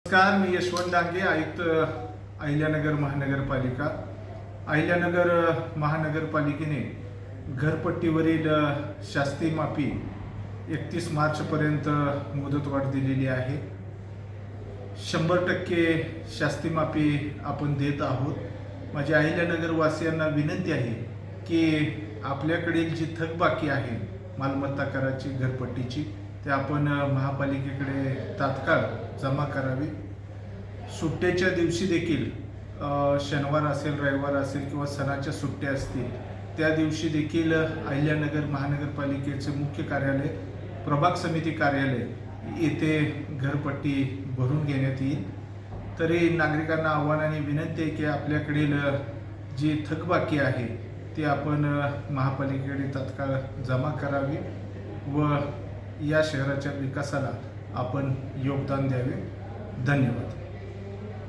नमस्कार, मी यशवंत डांगे, आयुक्त अहिल्यानगर महानगरपालिका. अहिल्यानगर महानगरपालिकेने घरपट्टीवरील शास्ती माफी 31 मार्चपर्यंत मुदतवाढ दिलेली आहे. 100% शास्ती माफी आपण देत आहोत. माझ्या अहिल्यानगर वासियांना विनंती आहे की आपल्याकडील जी थकबाकी आहे मालमत्ता कराची, घरपट्टीची, ते आपण महापालिकेकडे तात्काळ जमा करावी. सुट्ट्याच्या दिवशी देखील शनिवार असेल, रविवार असेल किंवा सणाच्या सुट्ट्या असतील, त्या दिवशी देखील अहिल्यानगर महानगरपालिकेचे मुख्य कार्यालय, प्रभाग समिती कार्यालय येथे घरपट्टी भरून घेण्यात येईल. तरी नागरिकांना आव्हान आणि विनंती आहे की आपल्याकडील जी थकबाकी आहे ती आपण महापालिकेकडे तात्काळ जमा करावी व या शहराच्या विकासाला आपण योगदान द्यावे. धन्यवाद.